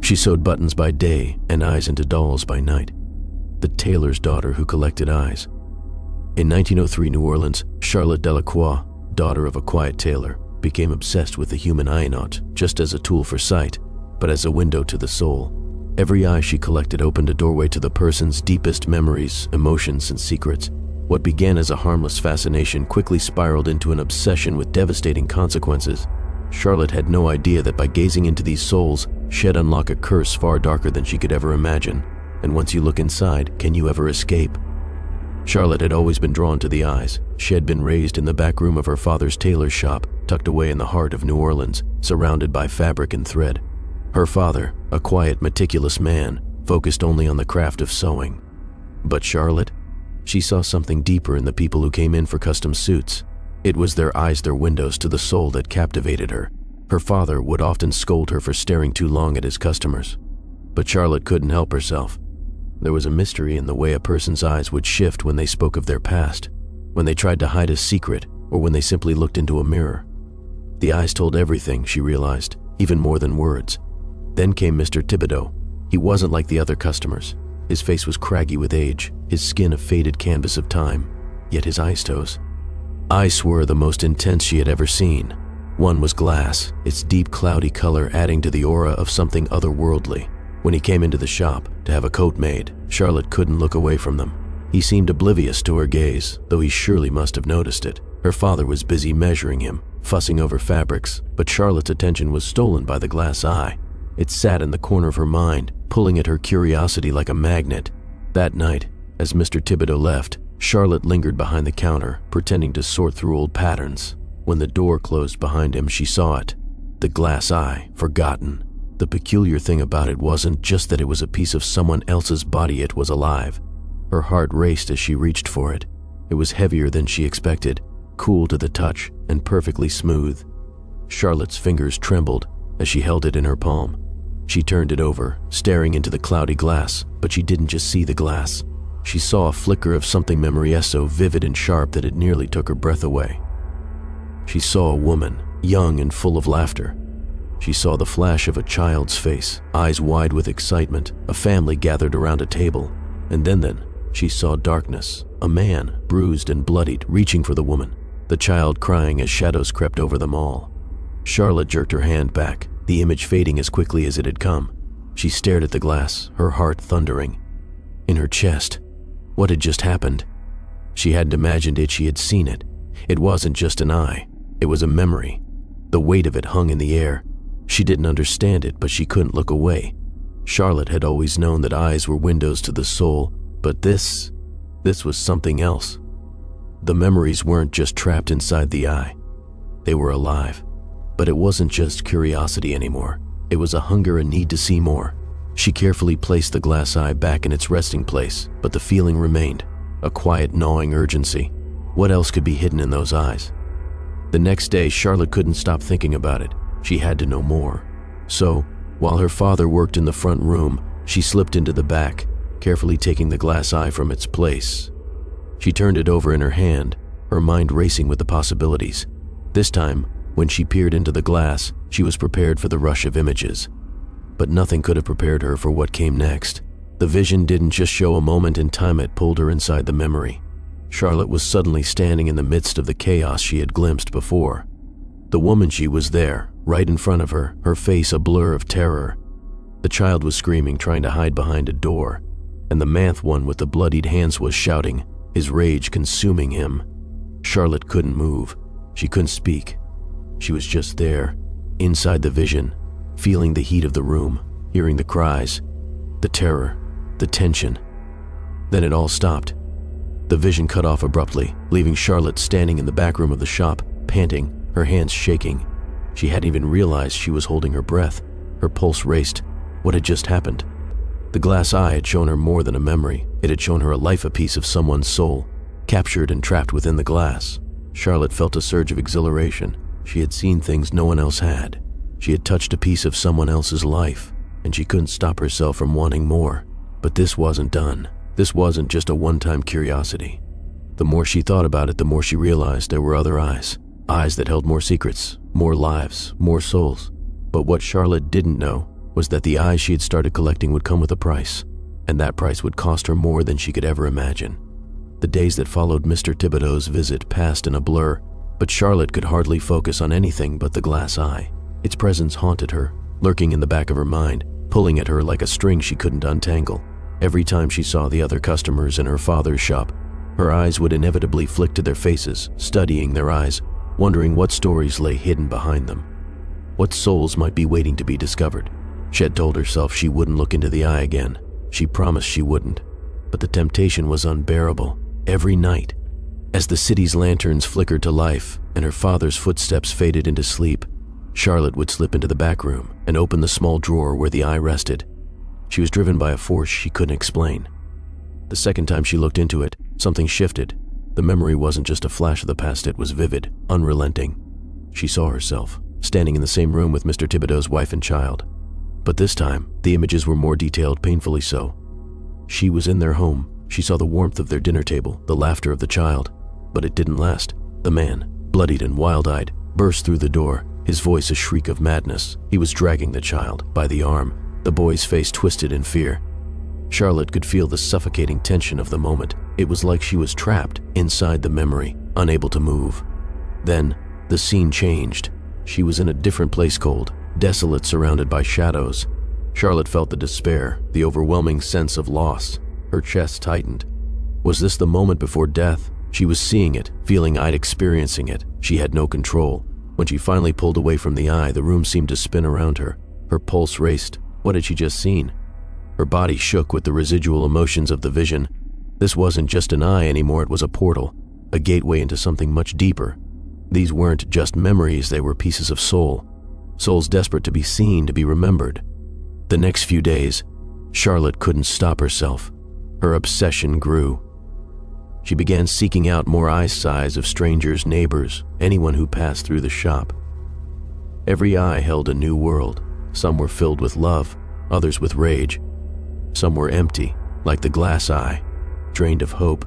She sewed buttons by day and eyes into dolls by night. The tailor's daughter who collected eyes. In 1903 New Orleans, Charlotte Delacroix, daughter of a quiet tailor, became obsessed with the human eye, not just as a tool for sight, but as a window to the soul. Every eye she collected opened a doorway to the person's deepest memories, emotions, and secrets. What began as a harmless fascination quickly spiraled into an obsession with devastating consequences. Charlotte had no idea that by gazing into these souls, she'd unlock a curse far darker than she could ever imagine. And once you look inside, can you ever escape? Charlotte had always been drawn to the eyes. She had been raised in the back room of her father's tailor shop, tucked away in the heart of New Orleans, surrounded by fabric and thread. Her father, a quiet, meticulous man, focused only on the craft of sewing. But Charlotte? She saw something deeper in the people who came in for custom suits. It was their eyes, their windows to the soul, that captivated her. Her father would often scold her for staring too long at his customers. But Charlotte couldn't help herself. There was a mystery in the way a person's eyes would shift when they spoke of their past, when they tried to hide a secret, or when they simply looked into a mirror. The eyes told everything, she realized, even more than words. Then came Mr. Thibodeau. He wasn't like the other customers. His face was craggy with age, his skin a faded canvas of time, yet his eyes were the most intense she had ever seen. One was glass, its deep cloudy color adding to the aura of something otherworldly. When he came into the shop to have a coat made, Charlotte couldn't look away from them. He seemed oblivious to her gaze, though he surely must have noticed it. Her father was busy measuring him, fussing over fabrics, but Charlotte's attention was stolen by the glass eye. It sat in the corner of her mind, pulling at her curiosity like a magnet. That night, as Mr. Thibodeau left, Charlotte lingered behind the counter, pretending to sort through old patterns. When the door closed behind him, she saw it. The glass eye, forgotten. The peculiar thing about it wasn't just that it was a piece of someone else's body, it was alive. Her heart raced as she reached for it. It was heavier than she expected, cool to the touch, and perfectly smooth. Charlotte's fingers trembled as she held it in her palm. She turned it over, staring into the cloudy glass, but she didn't just see the glass. She saw a flicker of something memories so vivid and sharp that it nearly took her breath away. She saw a woman, young and full of laughter. She saw the flash of a child's face, eyes wide with excitement, a family gathered around a table. And then she saw darkness, a man, bruised and bloodied, reaching for the woman, the child crying as shadows crept over them all. Charlotte jerked her hand back, the image fading as quickly as it had come. She stared at the glass, her heart thundering. In her chest, what had just happened? She hadn't imagined it, she had seen it. It wasn't just an eye, it was a memory. The weight of it hung in the air. She didn't understand it, but she couldn't look away. Charlotte had always known that eyes were windows to the soul, but this was something else. The memories weren't just trapped inside the eye. They were alive. But it wasn't just curiosity anymore. It was a hunger and need to see more. She carefully placed the glass eye back in its resting place, but the feeling remained, a quiet, gnawing urgency. What else could be hidden in those eyes? The next day, Charlotte couldn't stop thinking about it. She had to know more. So, while her father worked in the front room, she slipped into the back, carefully taking the glass eye from its place. She turned it over in her hand, her mind racing with the possibilities. This time, when she peered into the glass, she was prepared for the rush of images. But nothing could have prepared her for what came next. The vision didn't just show a moment in time, it pulled her inside the memory. Charlotte was suddenly standing in the midst of the chaos she had glimpsed before. The woman, she was there, right in front of her, her face a blur of terror. The child was screaming, trying to hide behind a door, and the manth one with the bloodied hands was shouting, his rage consuming him. Charlotte couldn't move. She couldn't speak. She was just there, inside the vision, feeling the heat of the room, hearing the cries, the terror, the tension. Then it all stopped. The vision cut off abruptly, leaving Charlotte standing in the back room of the shop, panting, her hands shaking. She hadn't even realized she was holding her breath. Her pulse raced. What had just happened? The glass eye had shown her more than a memory. It had shown her a life, a piece of someone's soul, captured and trapped within the glass. Charlotte felt a surge of exhilaration. She had seen things no one else had. She had touched a piece of someone else's life, and she couldn't stop herself from wanting more. But this wasn't done. This wasn't just a one-time curiosity. The more she thought about it, the more she realized there were other eyes. Eyes that held more secrets, more lives, more souls. But what Charlotte didn't know was that the eyes she had started collecting would come with a price, and that price would cost her more than she could ever imagine. The days that followed Mr. Thibodeau's visit passed in a blur, but Charlotte could hardly focus on anything but the glass eye. Its presence haunted her, lurking in the back of her mind, pulling at her like a string she couldn't untangle. Every time she saw the other customers in her father's shop, her eyes would inevitably flick to their faces, studying their eyes, wondering what stories lay hidden behind them. What souls might be waiting to be discovered. She had told herself she wouldn't look into the eye again. She promised she wouldn't. But the temptation was unbearable. Every night, as the city's lanterns flickered to life and her father's footsteps faded into sleep, Charlotte would slip into the back room and open the small drawer where the eye rested. She was driven by a force she couldn't explain. The second time she looked into it, something shifted. The memory wasn't just a flash of the past, it was vivid, unrelenting. She saw herself, standing in the same room with Mr. Thibodeau's wife and child. But this time, the images were more detailed, painfully so. She was in their home. She saw the warmth of their dinner table, the laughter of the child. But it didn't last. The man, bloodied and wild-eyed, burst through the door, his voice a shriek of madness. He was dragging the child by the arm, the boy's face twisted in fear. Charlotte could feel the suffocating tension of the moment. It was like she was trapped inside the memory, unable to move. Then, the scene changed. She was in a different place, cold, desolate, surrounded by shadows. Charlotte felt the despair, the overwhelming sense of loss. Her chest tightened. Was this the moment before death? She was seeing it, feeling I'd experiencing it. She had no control. When she finally pulled away from the eye, the room seemed to spin around her. Her pulse raced. What had she just seen? Her body shook with the residual emotions of the vision. This wasn't just an eye anymore, it was a portal, a gateway into something much deeper. These weren't just memories, they were pieces of soul. Souls desperate to be seen, to be remembered. The next few days, Charlotte couldn't stop herself. Her obsession grew. She began seeking out more eye size of strangers, neighbors, anyone who passed through the shop. Every eye held a new world. Some were filled with love, others with rage. Some were empty, like the glass eye, drained of hope.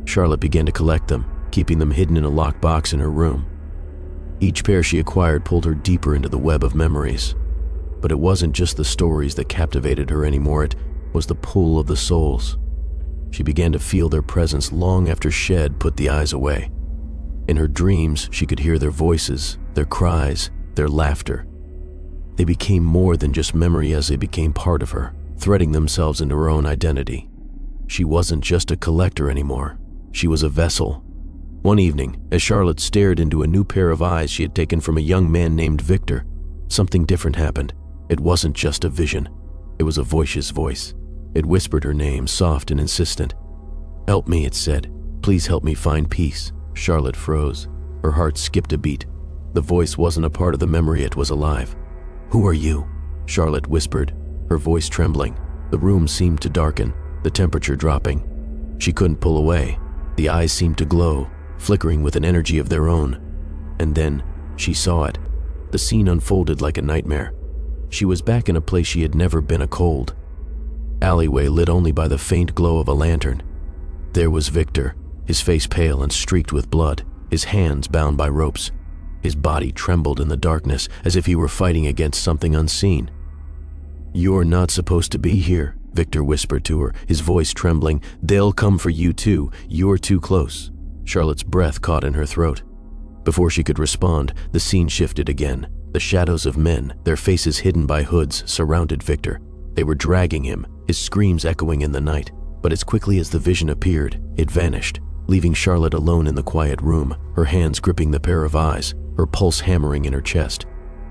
Charlotte began to collect them, keeping them hidden in a locked box in her room. Each pair she acquired pulled her deeper into the web of memories. But it wasn't just the stories that captivated her anymore, it was the pull of the souls. She began to feel their presence long after Shed put the eyes away. In her dreams, she could hear their voices, their cries, their laughter. They became more than just memory as they became part of her, threading themselves into her own identity. She wasn't just a collector anymore. She was a vessel. One evening, as Charlotte stared into a new pair of eyes she had taken from a young man named Victor, something different happened. It wasn't just a vision. It was a voicious voice. It whispered her name, soft and insistent. "Help me," it said. "Please help me find peace." Charlotte froze. Her heart skipped a beat. The voice wasn't a part of the memory, it was alive. "Who are you?" Charlotte whispered, her voice trembling. The room seemed to darken, the temperature dropping. She couldn't pull away. The eyes seemed to glow, flickering with an energy of their own. And then, she saw it. The scene unfolded like a nightmare. She was back in a place she had never been, a cold alleyway lit only by the faint glow of a lantern. There was Victor, his face pale and streaked with blood, his hands bound by ropes. His body trembled in the darkness as if he were fighting against something unseen. "You're not supposed to be here," Victor whispered to her, his voice trembling. "They'll come for you too. You're too close." Charlotte's breath caught in her throat. Before she could respond, the scene shifted again. The shadows of men, their faces hidden by hoods, surrounded Victor. They were dragging him, his screams echoing in the night. But as quickly as the vision appeared, it vanished, leaving Charlotte alone in the quiet room, her hands gripping the pair of eyes, her pulse hammering in her chest.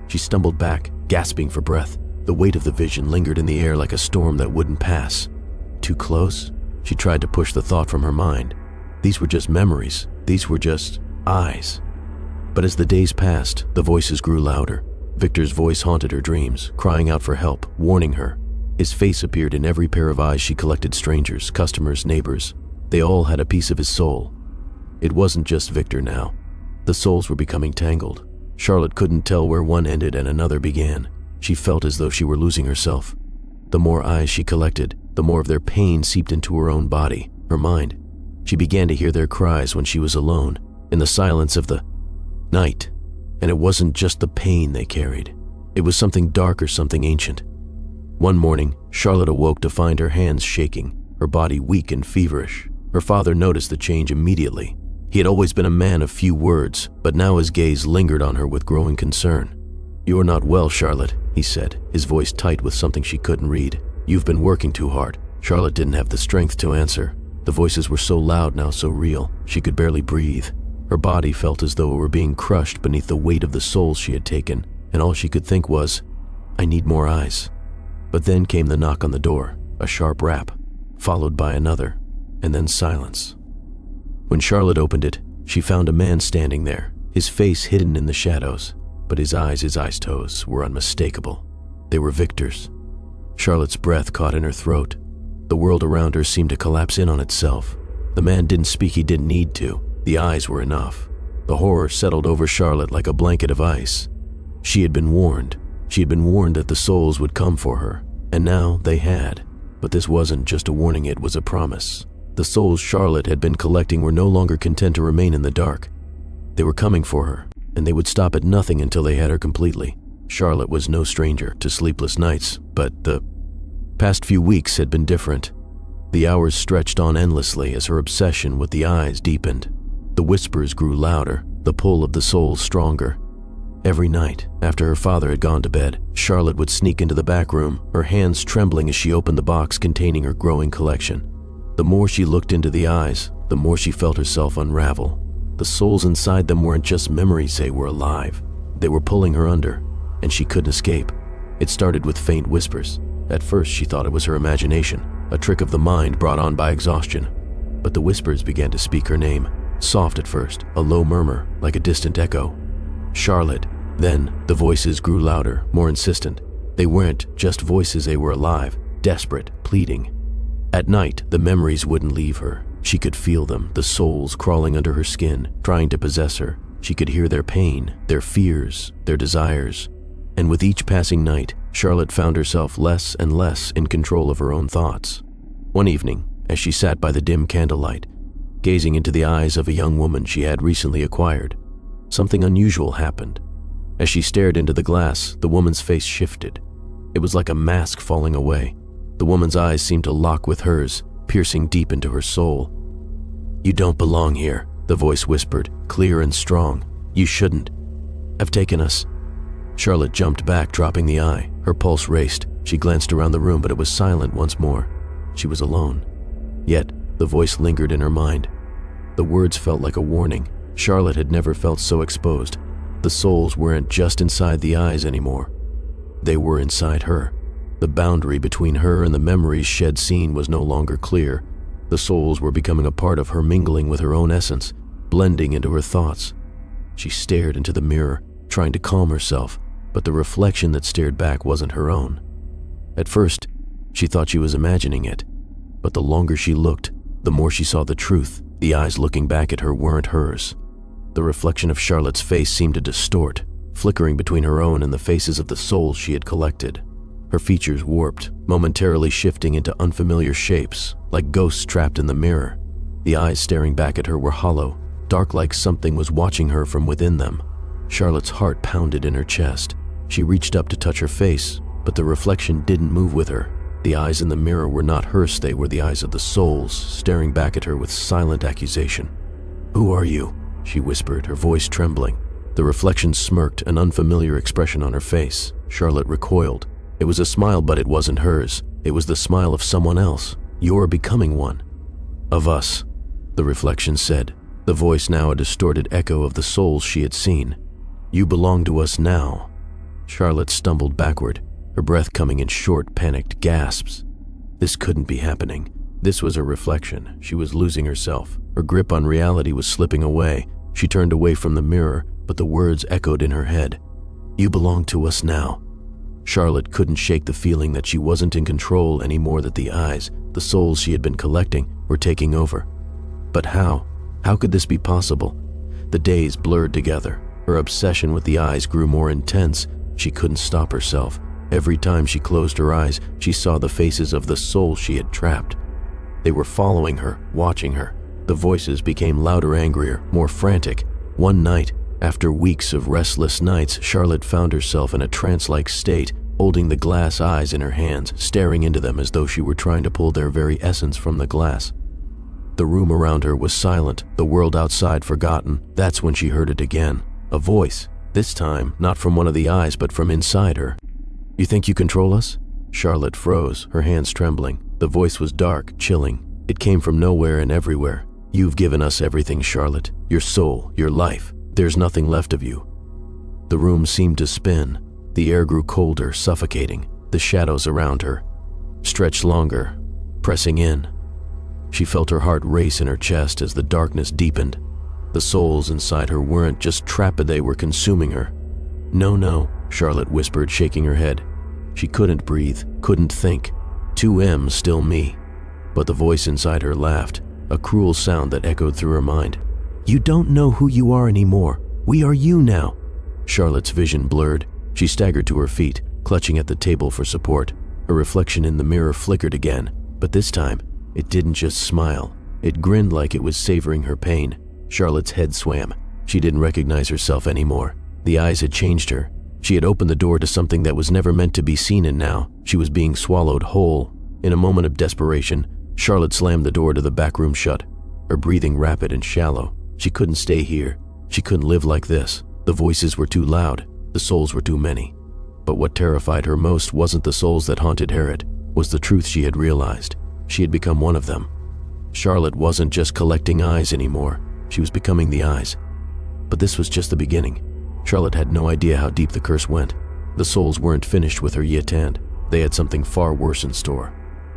She stumbled back, gasping for breath. The weight of the vision lingered in the air like a storm that wouldn't pass. Too close? She tried to push the thought from her mind. These were just memories. These were just eyes. But as the days passed, the voices grew louder. Victor's voice haunted her dreams, crying out for help, warning her. His face appeared in every pair of eyes she collected, strangers, customers, neighbors. They all had a piece of his soul. It wasn't just Victor now. The souls were becoming tangled. Charlotte couldn't tell where one ended and another began. She felt as though she were losing herself. The more eyes she collected, the more of their pain seeped into her own body, her mind. She began to hear their cries when she was alone, in the silence of the night. And it wasn't just the pain they carried. It was something dark or something ancient. One morning, Charlotte awoke to find her hands shaking, her body weak and feverish. Her father noticed the change immediately. He had always been a man of few words, but now his gaze lingered on her with growing concern. "You're not well, Charlotte," he said, his voice tight with something she couldn't read. "You've been working too hard." Charlotte didn't have the strength to answer. The voices were so loud now, so real, she could barely breathe. Her body felt as though it were being crushed beneath the weight of the souls she had taken, and all she could think was, "I need more eyes." But then came the knock on the door, a sharp rap, followed by another, and then silence. When Charlotte opened it, she found a man standing there, his face hidden in the shadows, but his ice toes, were unmistakable. They were Victor's. Charlotte's breath caught in her throat. The world around her seemed to collapse in on itself. The man didn't speak, he didn't need to. The eyes were enough. The horror settled over Charlotte like a blanket of ice. She had been warned. She had been warned that the souls would come for her, and now they had. But this wasn't just a warning, it was a promise. The souls Charlotte had been collecting were no longer content to remain in the dark. They were coming for her, and they would stop at nothing until they had her completely. Charlotte was no stranger to sleepless nights, but the past few weeks had been different. The hours stretched on endlessly as her obsession with the eyes deepened. The whispers grew louder, the pull of the souls stronger. Every night, after her father had gone to bed, Charlotte would sneak into the back room, her hands trembling as she opened the box containing her growing collection. The more she looked into the eyes, the more she felt herself unravel. The souls inside them weren't just memories, they were alive. They were pulling her under, and she couldn't escape. It started with faint whispers. At first, she thought it was her imagination, a trick of the mind brought on by exhaustion. But the whispers began to speak her name, soft at first, a low murmur, like a distant echo. "Charlotte." Then, the voices grew louder, more insistent. They weren't just voices, they were alive, desperate, pleading. At night, the memories wouldn't leave her. She could feel them, the souls crawling under her skin, trying to possess her. She could hear their pain, their fears, their desires. And with each passing night, Charlotte found herself less and less in control of her own thoughts. One evening, as she sat by the dim candlelight, gazing into the eyes of a young woman she had recently acquired, something unusual happened. As she stared into the glass, the woman's face shifted. It was like a mask falling away. The woman's eyes seemed to lock with hers, piercing deep into her soul. "You don't belong here," the voice whispered, clear and strong. "You shouldn't have taken us." Charlotte jumped back, dropping the eye. Her pulse raced. She glanced around the room, but it was silent once more. She was alone. Yet, the voice lingered in her mind. The words felt like a warning. Charlotte had never felt so exposed. The souls weren't just inside the eyes anymore. They were inside her. The boundary between her and the memories shed seen was no longer clear. The souls were becoming a part of her, mingling with her own essence, blending into her thoughts. She stared into the mirror, trying to calm herself, but the reflection that stared back wasn't her own. At first, she thought she was imagining it, but the longer she looked, the more she saw the truth. The eyes looking back at her weren't hers. The reflection of Charlotte's face seemed to distort, flickering between her own and the faces of the souls she had collected. Her features warped, momentarily shifting into unfamiliar shapes, like ghosts trapped in the mirror. The eyes staring back at her were hollow, dark, like something was watching her from within them. Charlotte's heart pounded in her chest. She reached up to touch her face, but the reflection didn't move with her. The eyes in the mirror were not hers, they were the eyes of the souls, staring back at her with silent accusation. "Who are you?" she whispered, her voice trembling. The reflection smirked, an unfamiliar expression on her face. Charlotte recoiled. It was a smile, but it wasn't hers. It was the smile of someone else. "You're becoming one." "Of us," the reflection said, the voice now a distorted echo of the souls she had seen. "You belong to us now." Charlotte stumbled backward, her breath coming in short, panicked gasps. This couldn't be happening. This was her reflection. She was losing herself. Her grip on reality was slipping away. She turned away from the mirror, but the words echoed in her head. "You belong to us now." Charlotte couldn't shake the feeling that she wasn't in control anymore, that the eyes, the souls she had been collecting, were taking over. But how? How could this be possible? The days blurred together. Her obsession with the eyes grew more intense. She couldn't stop herself. Every time she closed her eyes, she saw the faces of the souls she had trapped. They were following her, watching her. The voices became louder, angrier, more frantic. One night, After weeks of restless nights, Charlotte found herself in a trance-like state, holding the glass eyes in her hands, staring into them as though she were trying to pull their very essence from the glass. The room around her was silent, the world outside forgotten. That's when she heard it again. A voice, this time not from one of the eyes but from inside her. "You think you control us?" Charlotte froze, her hands trembling. The voice was dark, chilling. It came from nowhere and everywhere. "You've given us everything, Charlotte. Your soul, your life. There's nothing left of you." The room seemed to spin. The air grew colder, suffocating. The shadows around her stretched longer, pressing in. She felt her heart race in her chest as the darkness deepened. The souls inside her weren't just trapped, they were consuming her. "No, no," Charlotte whispered, shaking her head. She couldn't breathe, couldn't think. 2M, still me. But the voice inside her laughed, a cruel sound that echoed through her mind. "You don't know who you are anymore. We are you now." Charlotte's vision blurred. She staggered to her feet, clutching at the table for support. Her reflection in the mirror flickered again, but this time, it didn't just smile. It grinned like it was savoring her pain. Charlotte's head swam. She didn't recognize herself anymore. The eyes had changed her. She had opened the door to something that was never meant to be seen, and now she was being swallowed whole. In a moment of desperation, Charlotte slammed the door to the back room shut, her breathing rapid and shallow. She couldn't stay here. She couldn't live like this. The voices were too loud. The souls were too many. But what terrified her most wasn't the souls that haunted Harriet, was the truth she had realized. She had become one of them. Charlotte wasn't just collecting eyes anymore. She was becoming the eyes. But this was just the beginning. Charlotte had no idea how deep the curse went. The souls weren't finished with her yet, and they had something far worse in store.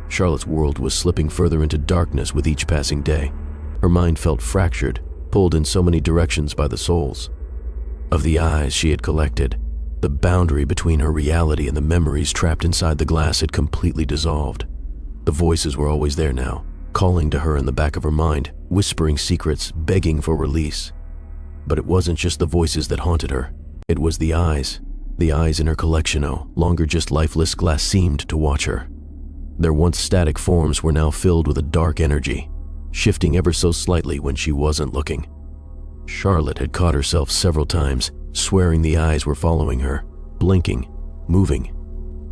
Charlotte's world was slipping further into darkness with each passing day. Her mind felt fractured, pulled in so many directions by the souls. Of the eyes she had collected, the boundary between her reality and the memories trapped inside the glass had completely dissolved. The voices were always there now, calling to her in the back of her mind, whispering secrets, begging for release. But it wasn't just the voices that haunted her. It was the eyes in her collection, no longer just lifeless glass seemed to watch her. Their once static forms were now filled with a dark energy, shifting ever so slightly when she wasn't looking. Charlotte had caught herself several times, swearing the eyes were following her, blinking, moving.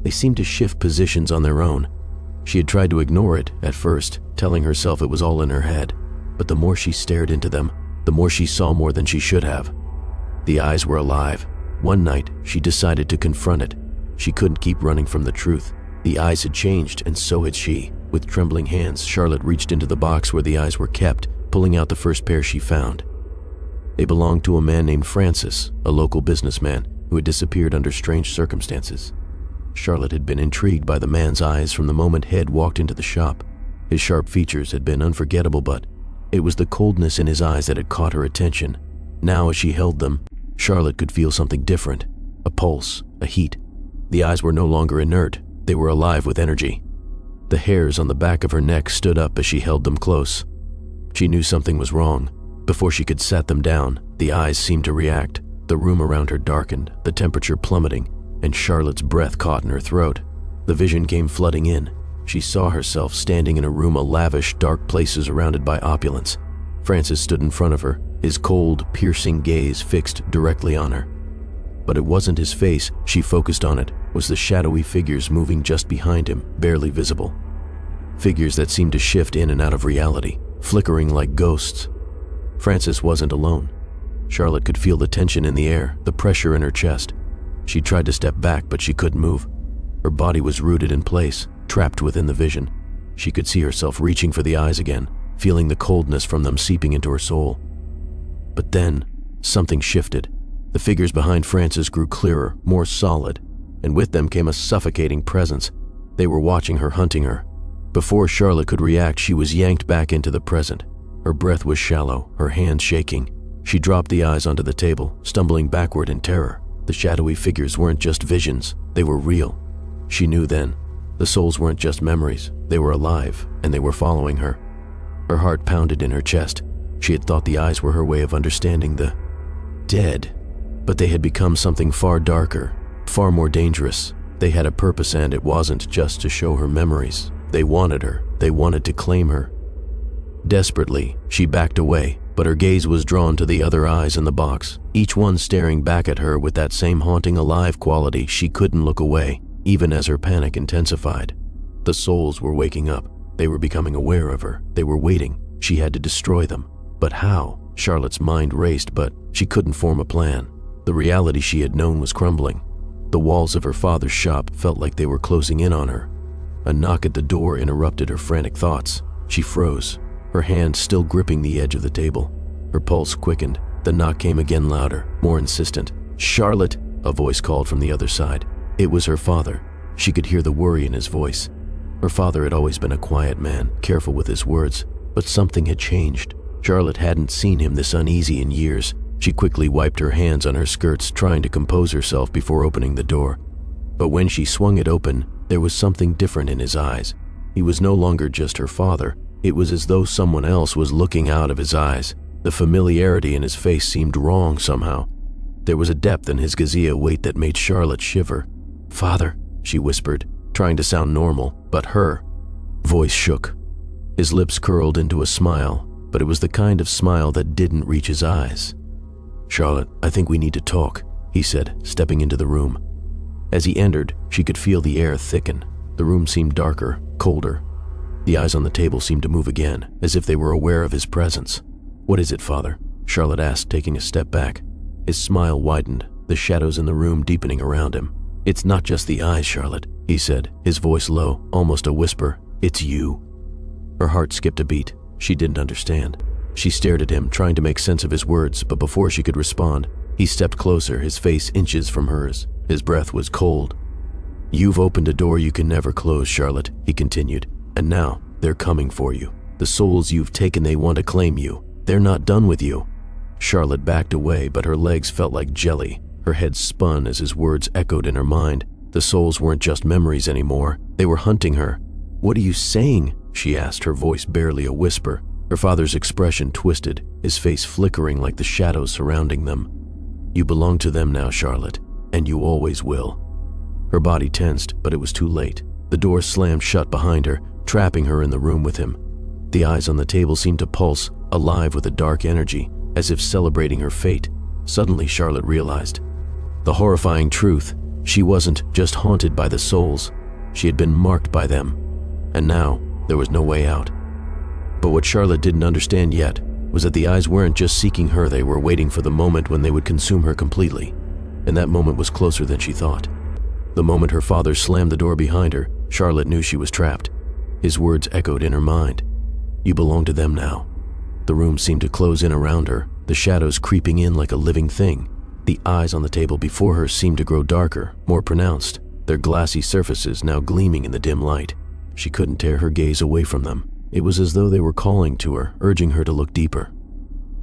They seemed to shift positions on their own. She had tried to ignore it at first, telling herself it was all in her head, but the more she stared into them, the more she saw more than she should have. The eyes were alive. One night, she decided to confront it. She couldn't keep running from the truth. The eyes had changed, and so had she. With trembling hands, Charlotte reached into the box where the eyes were kept, pulling out the first pair she found. They belonged to a man named Francis, a local businessman who had disappeared under strange circumstances. Charlotte had been intrigued by the man's eyes from the moment Head walked into the shop. His sharp features had been unforgettable, but it was the coldness in his eyes that had caught her attention. Now, as she held them, Charlotte could feel something different, a pulse, a heat. The eyes were no longer inert, they were alive with energy. The hairs on the back of her neck stood up as she held them close. She knew something was wrong. Before she could set them down, the eyes seemed to react. The room around her darkened, the temperature plummeting, and Charlotte's breath caught in her throat. The vision came flooding in. She saw herself standing in a room of lavish, dark places surrounded by opulence. Francis stood in front of her, his cold, piercing gaze fixed directly on her. But it wasn't his face she focused on, it was the shadowy figures moving just behind him, barely visible. Figures that seemed to shift in and out of reality, flickering like ghosts. Francis wasn't alone. Charlotte could feel the tension in the air, the pressure in her chest. She tried to step back, but she couldn't move. Her body was rooted in place, trapped within the vision. She could see herself reaching for the eyes again, feeling the coldness from them seeping into her soul. But then, something shifted. The figures behind Francis grew clearer, more solid, and with them came a suffocating presence. They were watching her, hunting her. Before Charlotte could react, she was yanked back into the present. Her breath was shallow, her hands shaking. She dropped the eyes onto the table, stumbling backward in terror. The shadowy figures weren't just visions, they were real. She knew then. The souls weren't just memories, they were alive, and they were following her. Her heart pounded in her chest. She had thought the eyes were her way of understanding the dead, but they had become something far darker, far more dangerous. They had a purpose, and it wasn't just to show her memories. They wanted her, they wanted to claim her. Desperately, she backed away, but her gaze was drawn to the other eyes in the box, each one staring back at her with that same haunting, alive quality. She couldn't look away, even as her panic intensified. The souls were waking up. They were becoming aware of her. They were waiting. She had to destroy them. But how? Charlotte's mind raced, but she couldn't form a plan. The reality she had known was crumbling. The walls of her father's shop felt like they were closing in on her. A knock at the door interrupted her frantic thoughts. She froze, her hand still gripping the edge of the table. Her pulse quickened. The knock came again, louder, more insistent. "Charlotte!" a voice called from the other side. It was her father. She could hear the worry in his voice. Her father had always been a quiet man, careful with his words, but something had changed. Charlotte hadn't seen him this uneasy in years. She quickly wiped her hands on her skirts, trying to compose herself before opening the door. But when she swung it open, there was something different in his eyes. He was no longer just her father. It was as though someone else was looking out of his eyes. The familiarity in his face seemed wrong somehow. There was a depth in his gazia weight that made Charlotte shiver. "Father," she whispered, trying to sound normal, but her voice shook. His lips curled into a smile, but it was the kind of smile that didn't reach his eyes. "Charlotte, I think we need to talk," he said, stepping into the room. As he entered, she could feel the air thicken. The room seemed darker, colder. The eyes on the table seemed to move again, as if they were aware of his presence. "What is it, Father?" Charlotte asked, taking a step back. His smile widened, the shadows in the room deepening around him. "It's not just the eyes, Charlotte," he said, his voice low, almost a whisper. "It's you." Her heart skipped a beat. She didn't understand. She stared at him, trying to make sense of his words, but before she could respond, he stepped closer, his face inches from hers. His breath was cold. "You've opened a door you can never close, Charlotte," he continued, "and now they're coming for you. The souls you've taken, they want to claim you. They're not done with you." Charlotte backed away, but her legs felt like jelly. Her head spun as his words echoed in her mind. The souls weren't just memories anymore. They were hunting her. "What are you saying?" she asked, her voice barely a whisper. Her father's expression twisted, his face flickering like the shadows surrounding them. "You belong to them now, Charlotte, and you always will." Her body tensed, but it was too late. The door slammed shut behind her, trapping her in the room with him. The eyes on the table seemed to pulse, alive with a dark energy, as if celebrating her fate. Suddenly, Charlotte realized the horrifying truth. She wasn't just haunted by the souls. She had been marked by them. And now, there was no way out. But what Charlotte didn't understand yet was that the eyes weren't just seeking her, they were waiting for the moment when they would consume her completely. And that moment was closer than she thought. The moment her father slammed the door behind her, Charlotte knew she was trapped. His words echoed in her mind. "You belong to them now." The room seemed to close in around her, the shadows creeping in like a living thing. The eyes on the table before her seemed to grow darker, more pronounced, their glassy surfaces now gleaming in the dim light. She couldn't tear her gaze away from them. It was as though they were calling to her, urging her to look deeper.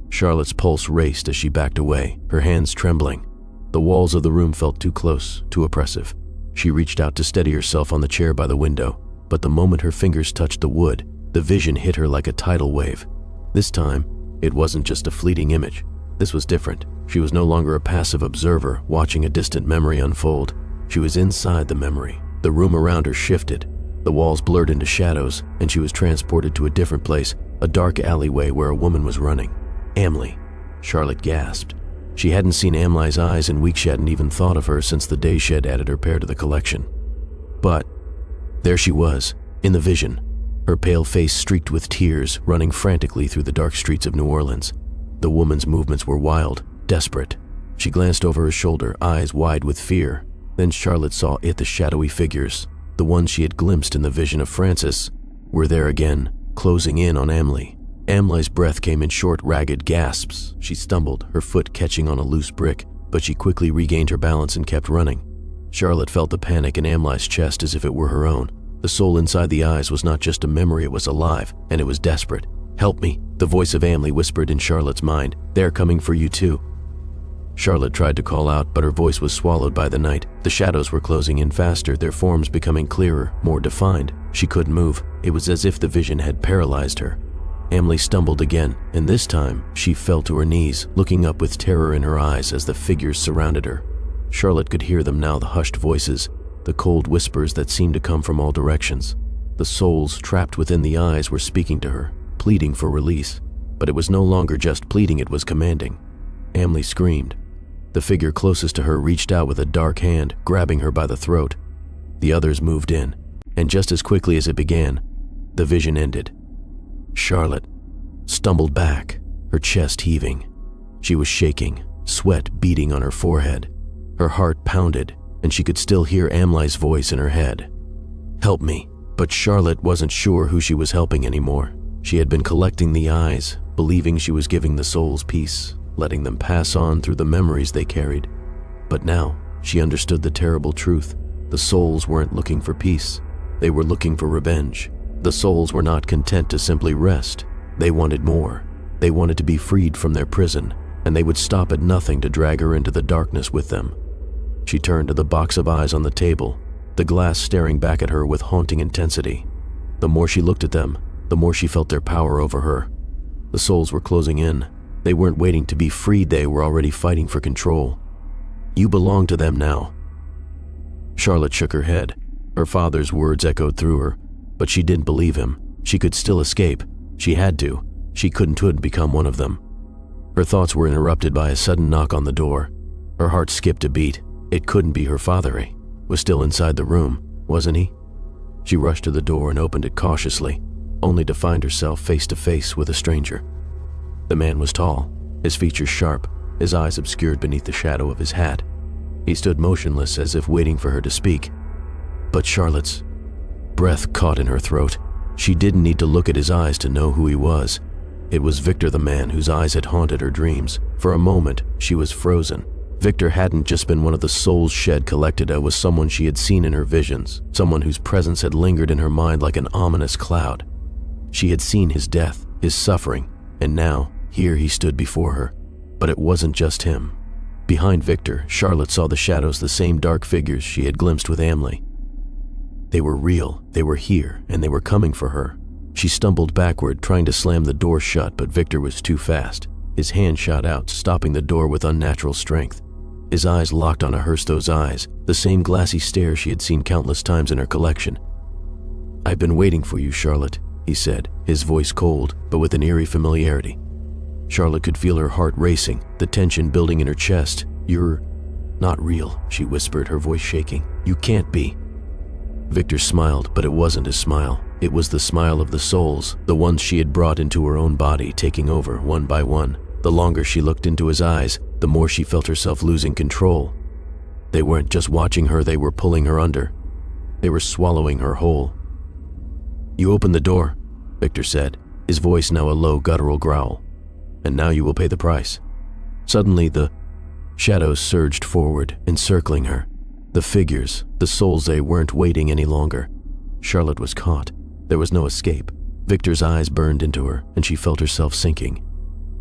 Charlotte's pulse raced as she backed away, her hands trembling. The walls of the room felt too close, too oppressive. She reached out to steady herself on the chair by the window, but the moment her fingers touched the wood, the vision hit her like a tidal wave. This time, it wasn't just a fleeting image. This was different. She was no longer a passive observer watching a distant memory unfold. She was inside the memory. The room around her shifted. The walls blurred into shadows, and she was transported to a different place, a dark alleyway where a woman was running. Emily. Charlotte gasped. She hadn't seen Amli's eyes in weeks. She hadn't even thought of her since the day she had added her pair to the collection. But there she was, in the vision, her pale face streaked with tears, running frantically through the dark streets of New Orleans. The woman's movements were wild, desperate. She glanced over her shoulder, eyes wide with fear. Then Charlotte saw the shadowy figures, the ones she had glimpsed in the vision of Francis, were there again, closing in on Emily. Amli's breath came in short, ragged gasps. She stumbled, her foot catching on a loose brick, but she quickly regained her balance and kept running. Charlotte felt the panic in Amli's chest as if it were her own. The soul inside the eyes was not just a memory, it was alive, and it was desperate. "Help me," the voice of Emily whispered in Charlotte's mind. "They're coming for you too." Charlotte tried to call out, but her voice was swallowed by the night. The shadows were closing in faster, their forms becoming clearer, more defined. She couldn't move. It was as if the vision had paralyzed her. Emily stumbled again, and this time she fell to her knees, looking up with terror in her eyes as the figures surrounded her. Charlotte could hear them now, the hushed voices, the cold whispers that seemed to come from all directions. The souls trapped within the eyes were speaking to her, pleading for release. but it was no longer just pleading, it was commanding. Emily screamed. The figure closest to her reached out with a dark hand, grabbing her by the throat. The others moved in, and just as quickly as it began, the vision ended. Charlotte stumbled back, her chest heaving. She was shaking, sweat beading on her forehead. Her heart pounded, and she could still hear Emily's voice in her head. "Help me." But Charlotte wasn't sure who she was helping anymore. She had been collecting the eyes, believing she was giving the souls peace, letting them pass on through the memories they carried. But now, she understood the terrible truth. The souls weren't looking for peace. They were looking for revenge. The souls were not content to simply rest. They wanted more. They wanted to be freed from their prison, and they would stop at nothing to drag her into the darkness with them. She turned to the box of eyes on the table, the glass staring back at her with haunting intensity. The more she looked at them, the more she felt their power over her. The souls were closing in. They weren't waiting to be freed, they were already fighting for control. "You belong to them now." Charlotte shook her head. Her father's words echoed through her, but she didn't believe him. She could still escape. She had to. She couldn't become one of them. Her thoughts were interrupted by a sudden knock on the door. Her heart skipped a beat. It couldn't be her father. He was still inside the room, wasn't he? She rushed to the door and opened it cautiously, only to find herself face to face with a stranger. The man was tall, his features sharp, his eyes obscured beneath the shadow of his hat. He stood motionless as if waiting for her to speak. But Charlotte's breath caught in her throat. She didn't need to look at his eyes to know who he was. It was Victor, the man whose eyes had haunted her dreams. For a moment, she was frozen. Victor hadn't just been one of the souls she had collected, it was someone she had seen in her visions, someone whose presence had lingered in her mind like an ominous cloud. She had seen his death, his suffering, and now, here he stood before her. But it wasn't just him. Behind Victor, Charlotte saw the shadows, the same dark figures she had glimpsed with Emily. They were real, they were here, and they were coming for her. She stumbled backward, trying to slam the door shut, but Victor was too fast. His hand shot out, stopping the door with unnatural strength. His eyes locked on Ahursto's eyes, the same glassy stare she had seen countless times in her collection. "I've been waiting for you, Charlotte," he said, his voice cold, but with an eerie familiarity. Charlotte could feel her heart racing, the tension building in her chest. "You're not real," she whispered, her voice shaking. "You can't be." Victor smiled, but it wasn't his smile. It was the smile of the souls, the ones she had brought into her own body, taking over one by one. The longer she looked into his eyes, the more she felt herself losing control. They weren't just watching her, they were pulling her under. They were swallowing her whole. "You opened the door," Victor said, his voice now a low guttural growl. "And now you will pay the price." Suddenly the shadows surged forward, encircling her. The figures, the souls, they weren't waiting any longer. Charlotte was caught. There was no escape. Victor's eyes burned into her, and she felt herself sinking.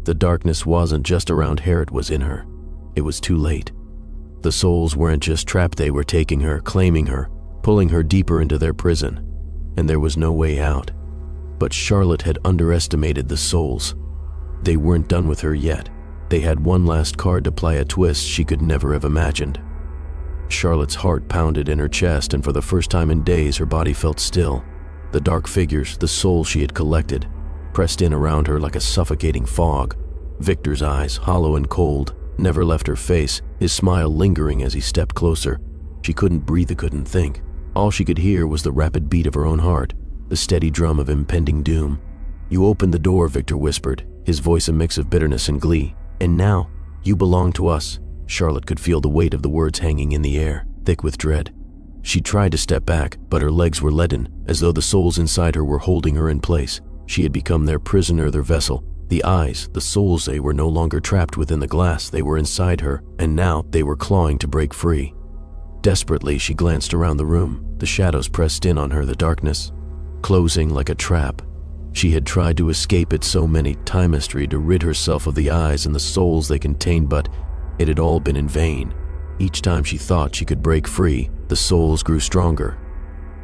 The darkness wasn't just around her, it was in her. It was too late. The souls weren't just trapped, they were taking her, claiming her, pulling her deeper into their prison, and there was no way out. But Charlotte had underestimated the souls. They weren't done with her yet. They had one last card to play, a twist she could never have imagined. Charlotte's heart pounded in her chest, and for the first time in days, her body felt still. The dark figures, the souls she had collected, pressed in around her like a suffocating fog. Victor's eyes, hollow and cold, never left her face, his smile lingering as he stepped closer. She couldn't breathe, couldn't think. All she could hear was the rapid beat of her own heart, the steady drum of impending doom. "You opened the door," Victor whispered, his voice a mix of bitterness and glee. "And now, you belong to us." Charlotte could feel the weight of the words hanging in the air, thick with dread. She tried to step back, but her legs were leaden, as though the souls inside her were holding her in place. She had become their prisoner, their vessel. The eyes, the souls, they were no longer trapped within the glass, they were inside her, and now they were clawing to break free. Desperately, she glanced around the room. The shadows pressed in on her, the darkness, closing like a trap. She had tried to escape it so many times, to rid herself of the eyes and the souls they contained, but it had all been in vain. Each time she thought she could break free, the souls grew stronger.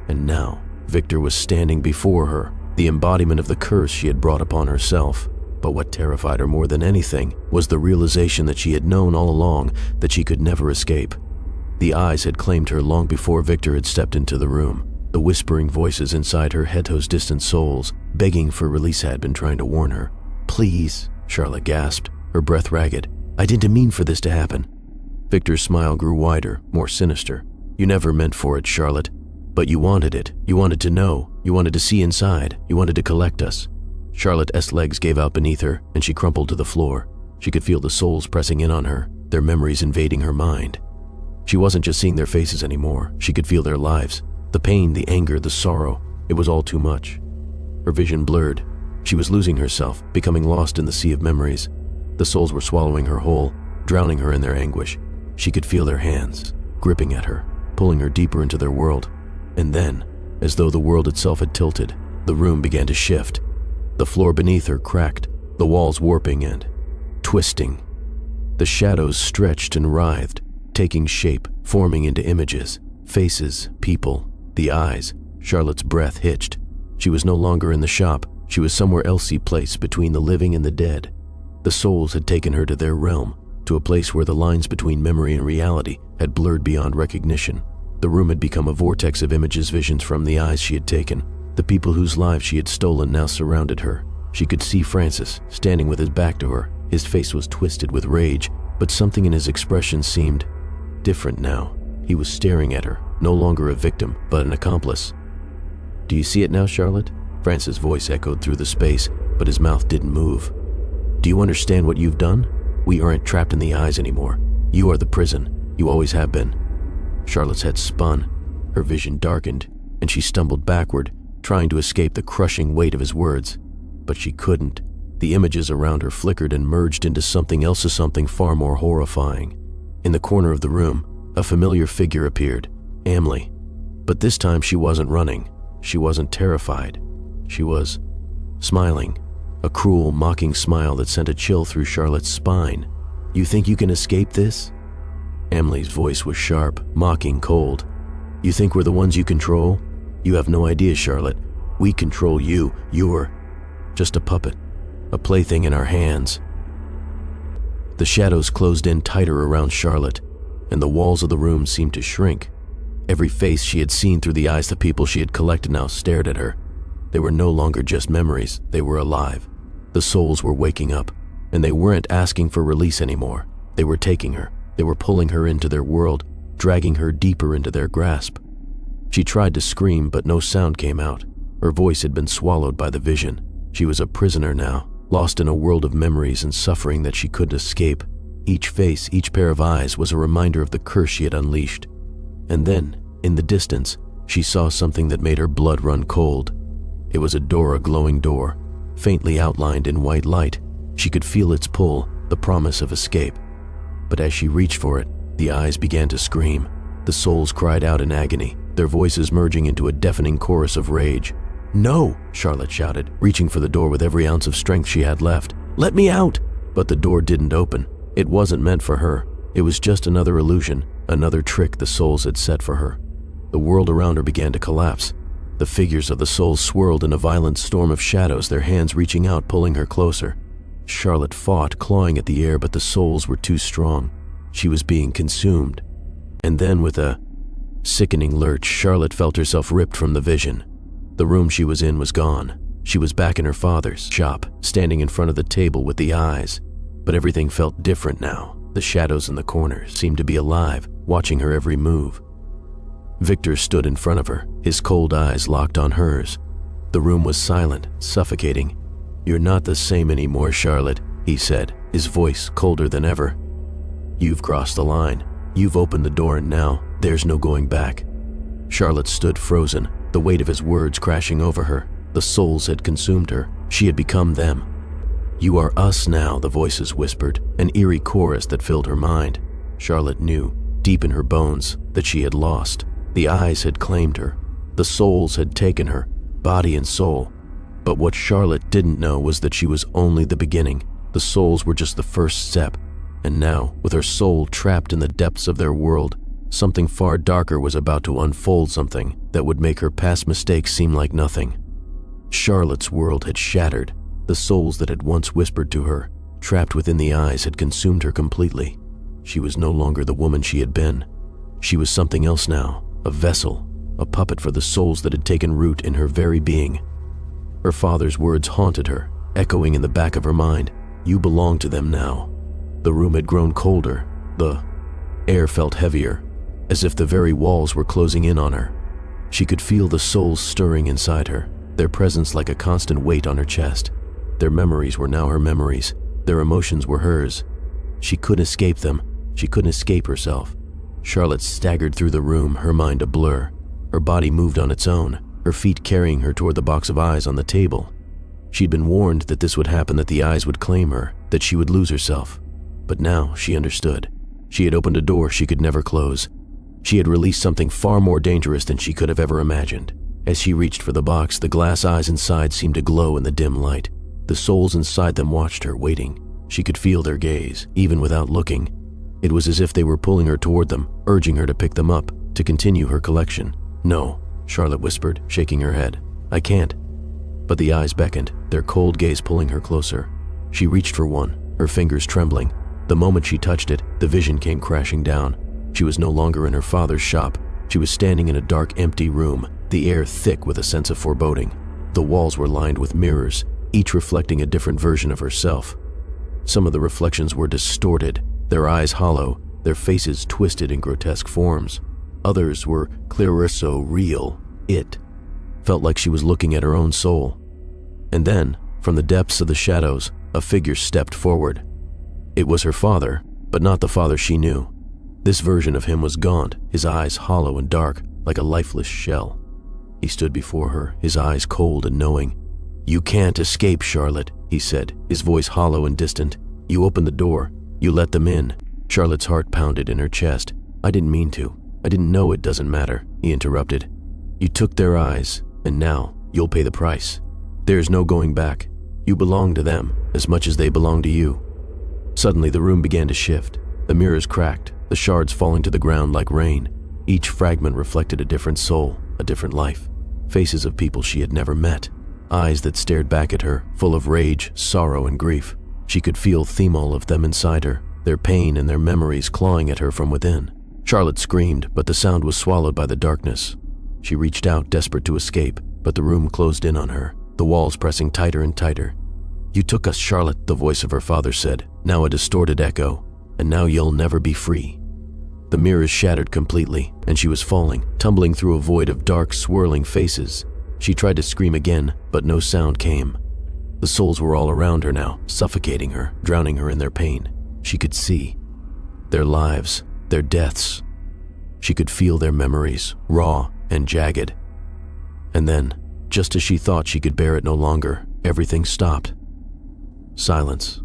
And now, Victor was standing before her, the embodiment of the curse she had brought upon herself. But what terrified her more than anything was the realization that she had known all along, that she could never escape. The eyes had claimed her long before Victor had stepped into the room. The whispering voices inside her head, those distant souls, begging for release, had been trying to warn her, Please, Charlotte gasped, her breath ragged. I didn't mean for this to happen. Victor's smile grew wider, more sinister. You never meant for it, Charlotte. But you wanted it. You wanted to know. You wanted to see inside. You wanted to collect us. Charlotte's legs gave out beneath her, and she crumpled to the floor. She could feel the souls pressing in on her, their memories invading her mind. She wasn't just seeing their faces anymore. She could feel their lives. The pain, the anger, the sorrow. It was all too much. Her vision blurred. She was losing herself, becoming lost in the sea of memories. The souls were swallowing her whole, drowning her in their anguish. She could feel their hands, gripping at her, pulling her deeper into their world. And then, as though the world itself had tilted, the room began to shift. The floor beneath her cracked, the walls warping and twisting. The shadows stretched and writhed, taking shape, forming into images, faces, people, the eyes. Charlotte's breath hitched. She was no longer in the shop. She was somewhere else, place between the living and the dead. The souls had taken her to their realm, to a place where the lines between memory and reality had blurred beyond recognition. The room had become a vortex of images, visions from the eyes she had taken. The people whose lives she had stolen now surrounded her. She could see Francis, standing with his back to her. His face was twisted with rage, but something in his expression seemed different now. He was staring at her, no longer a victim, but an accomplice. Do you see it now, Charlotte? Francis' voice echoed through the space, but his mouth didn't move. Do you understand what you've done? We aren't trapped in the eyes anymore. You are the prison. You always have been. Charlotte's head spun. Her vision darkened, and she stumbled backward, trying to escape the crushing weight of his words. But she couldn't. The images around her flickered and merged into something else, something far more horrifying. In the corner of the room, a familiar figure appeared, Emily. But this time she wasn't running. She wasn't terrified. She was smiling, a cruel, mocking smile that sent a chill through Charlotte's spine. You think you can escape this? Emily's voice was sharp, mocking, cold. You think we're the ones you control? You have no idea, Charlotte. We control you. You're just a puppet, a plaything in our hands. The shadows closed in tighter around Charlotte, and the walls of the room seemed to shrink. Every face she had seen through the eyes the people she had collected now stared at her. They were no longer just memories, they were alive. The souls were waking up, and they weren't asking for release anymore. They were taking her. They were pulling her into their world, dragging her deeper into their grasp. She tried to scream, but no sound came out. Her voice had been swallowed by the vision. She was a prisoner now, lost in a world of memories and suffering that she couldn't escape. Each face, each pair of eyes was a reminder of the curse she had unleashed. And then, in the distance, she saw something that made her blood run cold. It was a door, a glowing door, faintly outlined in white light. She could feel its pull, the promise of escape. But as she reached for it, the eyes began to scream. The souls cried out in agony, their voices merging into a deafening chorus of rage. No, Charlotte shouted, reaching for the door with every ounce of strength she had left. Let me out! But the door didn't open. It wasn't meant for her. It was just another illusion, another trick the souls had set for her. The world around her began to collapse. The figures of the souls swirled in a violent storm of shadows, their hands reaching out, pulling her closer. Charlotte fought, clawing at the air, but the souls were too strong. She was being consumed. And then, with a sickening lurch, Charlotte felt herself ripped from the vision. The room she was in was gone. She was back in her father's shop, standing in front of the table with the eyes. But everything felt different now. The shadows in the corners seemed to be alive, watching her every move. Victor stood in front of her, his cold eyes locked on hers. The room was silent, suffocating. You're not the same anymore, Charlotte, he said, his voice colder than ever. You've crossed the line. You've opened the door, and now there's no going back. Charlotte stood frozen, the weight of his words crashing over her. The souls had consumed her. She had become them. You are us now, the voices whispered, an eerie chorus that filled her mind. Charlotte knew, deep in her bones, that she had lost. The eyes had claimed her. The souls had taken her, body and soul. But what Charlotte didn't know was that she was only the beginning. The souls were just the first step. And now, with her soul trapped in the depths of their world, something far darker was about to unfold, something that would make her past mistakes seem like nothing. Charlotte's world had shattered. The souls that had once whispered to her, trapped within the eyes, had consumed her completely. She was no longer the woman she had been. She was something else now, a vessel, a puppet for the souls that had taken root in her very being. Her father's words haunted her. echoing in the back of her mind. You belong to them now. The room had grown colder. The air felt heavier, as if the very walls were closing in on her. She could feel the souls stirring inside her, their presence like a constant weight on her chest. Their memories were now her memories. Their emotions were hers. She couldn't escape them. She couldn't escape herself. Charlotte staggered through the room, her mind a blur. Her body moved on its own, her feet carrying her toward the box of eyes on the table. She'd been warned that this would happen, that the eyes would claim her, that she would lose herself. But now she understood. She had opened a door she could never close. She had released something far more dangerous than she could have ever imagined. As she reached for the box, the glass eyes inside seemed to glow in the dim light. The souls inside them watched her, waiting. She could feel their gaze, even without looking. It was as if they were pulling her toward them, urging her to pick them up, to continue her collection. "No," Charlotte whispered, shaking her head. "I can't." But the eyes beckoned, their cold gaze pulling her closer. She reached for one, her fingers trembling. The moment she touched it, the vision came crashing down. She was no longer in her father's shop. She was standing in a dark, empty room, the air thick with a sense of foreboding. The walls were lined with mirrors, each reflecting a different version of herself. Some of the reflections were distorted, their eyes hollow, their faces twisted in grotesque forms. Others were clearer, so real. It felt like she was looking at her own soul. And then, from the depths of the shadows, a figure stepped forward. It was her father, but not the father she knew. This version of him was gaunt, his eyes hollow and dark, like a lifeless shell. He stood before her, his eyes cold and knowing. "You can't escape, Charlotte," he said, his voice hollow and distant. "You opened the door. You let them in." Charlotte's heart pounded in her chest. "I didn't mean to. I didn't know. It doesn't matter," he interrupted. "You took their eyes, and now you'll pay the price. There's no going back. You belong to them as much as they belong to you." Suddenly the room began to shift. The mirrors cracked, the shards falling to the ground like rain. Each fragment reflected a different soul, a different life. Faces of people she had never met. Eyes that stared back at her, full of rage, sorrow, and grief. She could feel all of them inside her, their pain and their memories clawing at her from within. Charlotte screamed, but the sound was swallowed by the darkness. She reached out, desperate to escape, but the room closed in on her, the walls pressing tighter and tighter. "You took us, Charlotte," the voice of her father said, now a distorted echo, "and now you'll never be free." The mirrors shattered completely, and she was falling, tumbling through a void of dark, swirling faces. She tried to scream again, but no sound came. The souls were all around her now, suffocating her, drowning her in their pain. She could see their lives, their deaths. She could feel their memories, raw and jagged. And then, just as she thought she could bear it no longer, everything stopped. Silence.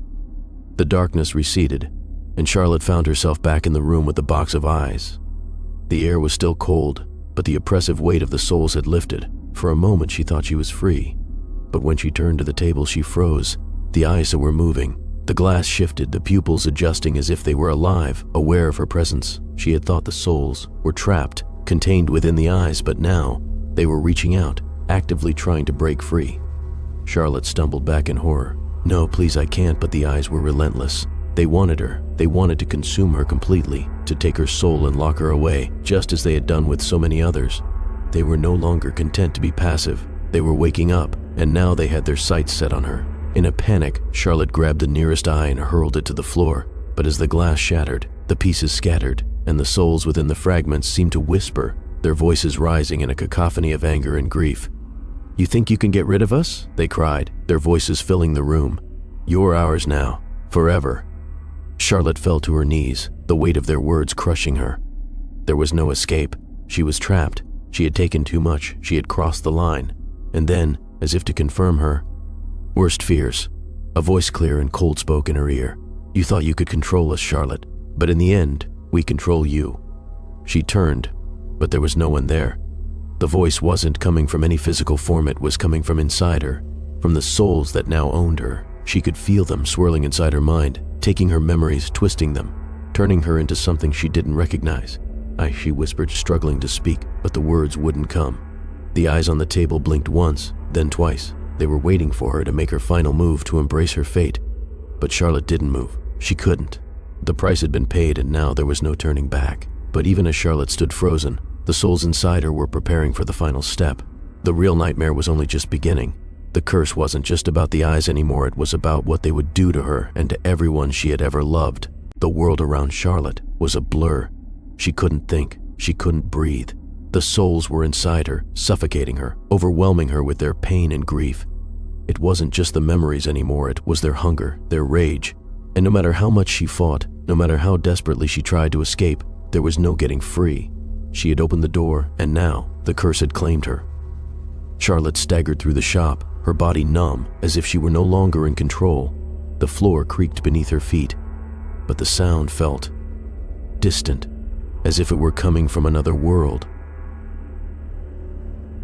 The darkness receded, and Charlotte found herself back in the room with the box of eyes. The air was still cold, but the oppressive weight of the souls had lifted. For a moment she thought she was free, but when she turned to the table she froze. The eyes that were moving, the glass shifted, the pupils adjusting as if they were alive, aware of her presence. She had thought the souls were trapped, contained within the eyes, but now they were reaching out, actively trying to break free. Charlotte stumbled back in horror. "No, please, I can't," but the eyes were relentless. They wanted her. They wanted to consume her completely, to take her soul and lock her away, just as they had done with so many others. They were no longer content to be passive. They were waking up, and now they had their sights set on her. In a panic, Charlotte grabbed the nearest eye and hurled it to the floor, but as the glass shattered, the pieces scattered, and the souls within the fragments seemed to whisper, their voices rising in a cacophony of anger and grief. "You think you can get rid of us?" they cried, their voices filling the room. "You're ours now, forever." Charlotte fell to her knees, the weight of their words crushing her. There was no escape. She was trapped. She had taken too much. She had crossed the line. And then, as if to confirm her worst fears, a voice clear and cold spoke in her ear. "You thought you could control us, Charlotte, but in the end, we control you." She turned, but there was no one there. The voice wasn't coming from any physical form, it was coming from inside her, from the souls that now owned her. She could feel them swirling inside her mind, taking her memories, twisting them, turning her into something she didn't recognize. She whispered, struggling to speak, but the words wouldn't come. The eyes on the table blinked once, then twice. They were waiting for her to make her final move, to embrace her fate. But Charlotte didn't move. She couldn't. The price had been paid, and now there was no turning back. But even as Charlotte stood frozen, the souls inside her were preparing for the final step. The real nightmare was only just beginning. The curse wasn't just about the eyes anymore, it was about what they would do to her and to everyone she had ever loved. The world around Charlotte was a blur. She couldn't think, she couldn't breathe. The souls were inside her, suffocating her, overwhelming her with their pain and grief. It wasn't just the memories anymore, it was their hunger, their rage. And no matter how much she fought, no matter how desperately she tried to escape, there was no getting free. She had opened the door, and now the curse had claimed her. Charlotte staggered through the shop, her body numb, as if she were no longer in control. The floor creaked beneath her feet, but the sound felt distant, as if it were coming from another world.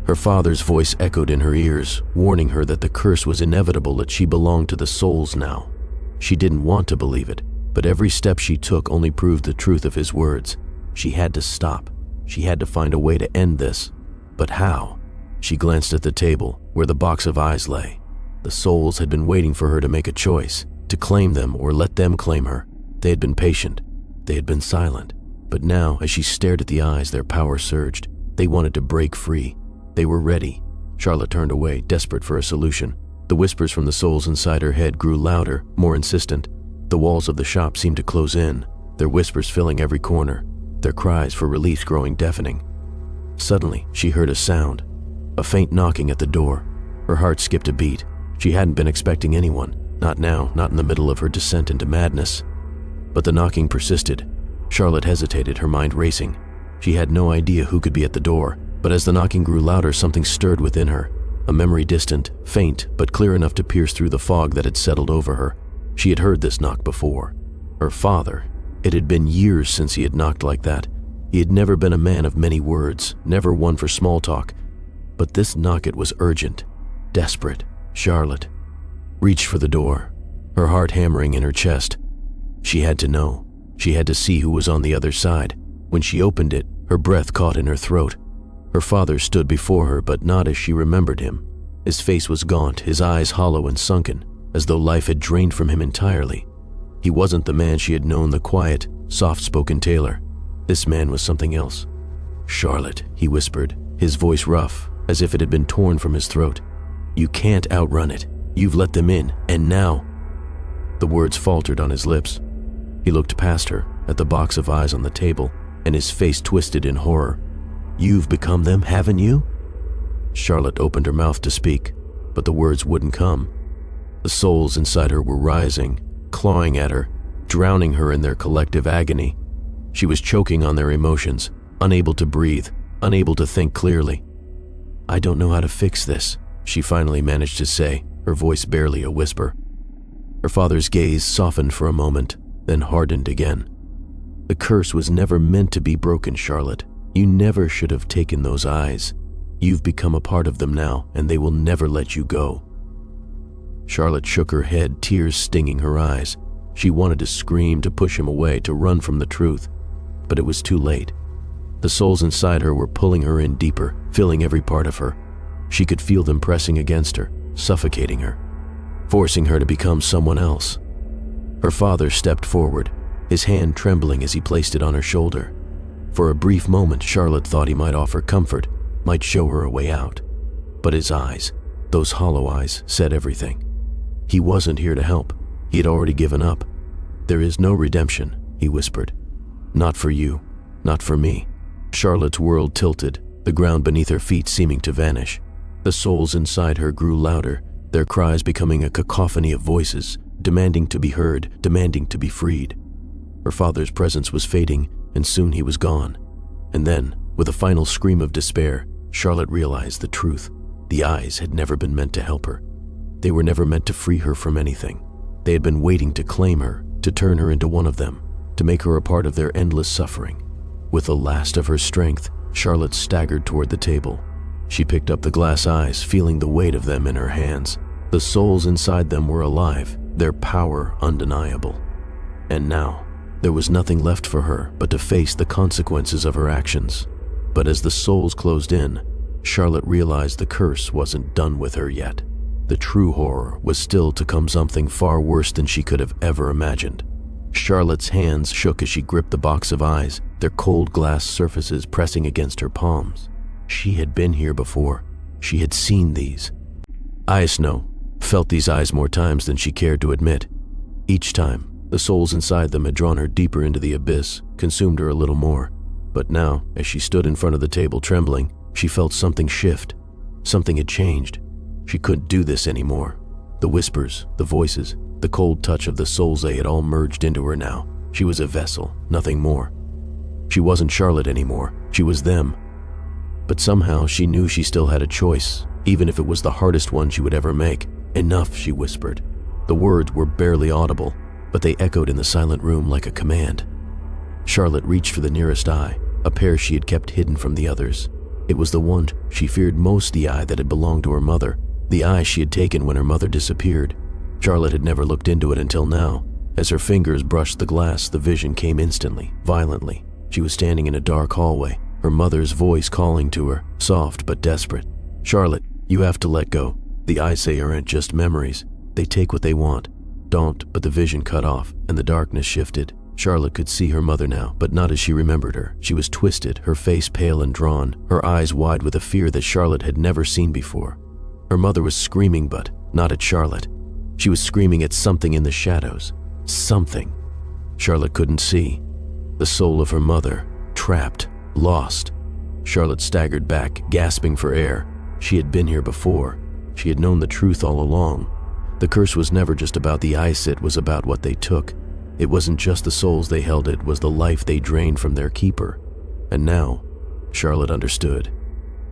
Her father's voice echoed in her ears, warning her that the curse was inevitable, that she belonged to the souls now. She didn't want to believe it, but every step she took only proved the truth of his words. She had to stop. She had to find a way to end this. But how? She glanced at the table, where the box of eyes lay. The souls had been waiting for her to make a choice, to claim them or let them claim her. They had been patient. They had been silent. But now, as she stared at the eyes, their power surged. They wanted to break free. They were ready. Charlotte turned away, desperate for a solution. The whispers from the souls inside her head grew louder, more insistent. The walls of the shop seemed to close in, their whispers filling every corner, their cries for release growing deafening. Suddenly, she heard a sound, a faint knocking at the door. Her heart skipped a beat. She hadn't been expecting anyone, not now, not in the middle of her descent into madness. But the knocking persisted. Charlotte hesitated, her mind racing. She had no idea who could be at the door, but as the knocking grew louder, something stirred within her. A memory distant, faint, but clear enough to pierce through the fog that had settled over her. She had heard this knock before. Her father. It had been years since he had knocked like that. He had never been a man of many words, never one for small talk. But this knock, it was urgent, desperate. Charlotte reached for the door, her heart hammering in her chest. She had to know. She had to see who was on the other side. When she opened it, her breath caught in her throat. Her father stood before her, but not as she remembered him. His face was gaunt, his eyes hollow and sunken, as though life had drained from him entirely. He wasn't the man she had known, the quiet, soft-spoken Tailor. This man was something else. "Charlotte," he whispered, his voice rough, as if it had been torn from his throat. "You can't outrun it. You've let them in, and now—" The words faltered on his lips. He looked past her, at the box of eyes on the table, and his face twisted in horror. "You've become them, haven't you?" Charlotte opened her mouth to speak, but the words wouldn't come. The souls inside her were rising, clawing at her, drowning her in their collective agony. She was choking on their emotions, unable to breathe, unable to think clearly. "I don't know how to fix this," she finally managed to say, her voice barely a whisper. Her father's gaze softened for a moment, then hardened again. "The curse was never meant to be broken, Charlotte. You never should have taken those eyes. You've become a part of them now, and they will never let you go." Charlotte shook her head, tears stinging her eyes. She wanted to scream, to push him away, to run from the truth. But it was too late. The souls inside her were pulling her in deeper, filling every part of her. She could feel them pressing against her, suffocating her, forcing her to become someone else. Her father stepped forward, his hand trembling as he placed it on her shoulder. For a brief moment, Charlotte thought he might offer comfort, might show her a way out. But his eyes, those hollow eyes, said everything. He wasn't here to help. He had already given up. "There is no redemption," he whispered. "Not for you, not for me." Charlotte's world tilted, the ground beneath her feet seeming to vanish. The souls inside her grew louder, their cries becoming a cacophony of voices, demanding to be heard, demanding to be freed. Her father's presence was fading, and soon he was gone. And then, with a final scream of despair, Charlotte realized the truth. The eyes had never been meant to help her. They were never meant to free her from anything. They had been waiting to claim her, to turn her into one of them, to make her a part of their endless suffering. With the last of her strength, Charlotte staggered toward the table. She picked up the glass eyes, feeling the weight of them in her hands. The souls inside them were alive, their power undeniable. And now, there was nothing left for her but to face the consequences of her actions. But as the souls closed in, Charlotte realized the curse wasn't done with her yet. The true horror was still to come, something far worse than she could have ever imagined. Charlotte's hands shook as she gripped the box of eyes, their cold glass surfaces pressing against her palms. She had been here before. She had seen these Snow felt these eyes more times than she cared to admit. Each time, the souls inside them had drawn her deeper into the abyss, consumed her a little more. But now, as she stood in front of the table trembling, she felt something shift. Something had changed. She couldn't do this anymore. The whispers, the voices, the cold touch of the souls they had all merged into her now. She was a vessel, nothing more. She wasn't Charlotte anymore. She was them. But somehow she knew she still had a choice, even if it was the hardest one she would ever make. Enough, she whispered. The words were barely audible, but they echoed in the silent room like a command. Charlotte reached for the nearest eye, a pair she had kept hidden from the others. It was the one she feared most, the eye that had belonged to her mother, the eye she had taken when her mother disappeared. Charlotte had never looked into it until now. As her fingers brushed the glass, the vision came instantly, violently. She was standing in a dark hallway, her mother's voice calling to her, soft but desperate. "Charlotte, you have to let go. The eyes say aren't just memories. They take what they want. Don't." But the vision cut off, and the darkness shifted. Charlotte could see her mother now, but not as she remembered her. She was twisted, her face pale and drawn, her eyes wide with a fear that Charlotte had never seen before. Her mother was screaming, but not at Charlotte. She was screaming at something in the shadows. Something Charlotte couldn't see. The soul of her mother, trapped, lost. Charlotte staggered back, gasping for air. She had been here before. She had known the truth all along. The curse was never just about the ice, it was about what they took. It wasn't just the souls they held, it was the life they drained from their keeper. And now, Charlotte understood.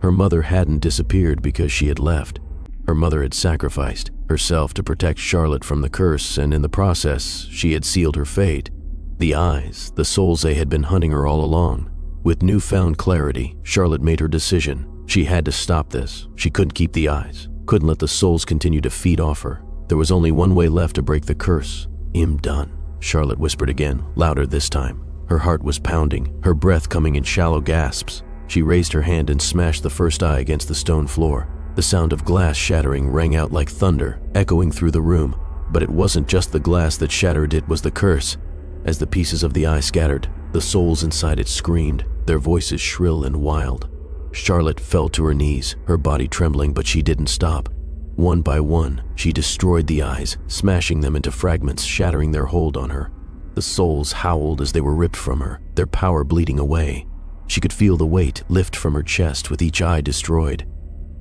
Her mother hadn't disappeared because she had left. Her mother had sacrificed herself to protect Charlotte from the curse, and in the process, she had sealed her fate. The eyes, the souls they had been hunting her all along. With newfound clarity, Charlotte made her decision. She had to stop this. She couldn't keep the eyes, couldn't let the souls continue to feed off her. There was only one way left to break the curse. "I'm done," Charlotte whispered again, louder this time. Her heart was pounding, her breath coming in shallow gasps. She raised her hand and smashed the first eye against the stone floor. The sound of glass shattering rang out like thunder, echoing through the room. But it wasn't just the glass that shattered, it was the curse. As the pieces of the eye scattered, the souls inside it screamed, their voices shrill and wild. Charlotte fell to her knees, her body trembling, but she didn't stop. One by one, she destroyed the eyes, smashing them into fragments, shattering their hold on her. The souls howled as they were ripped from her, their power bleeding away. She could feel the weight lift from her chest with each eye destroyed.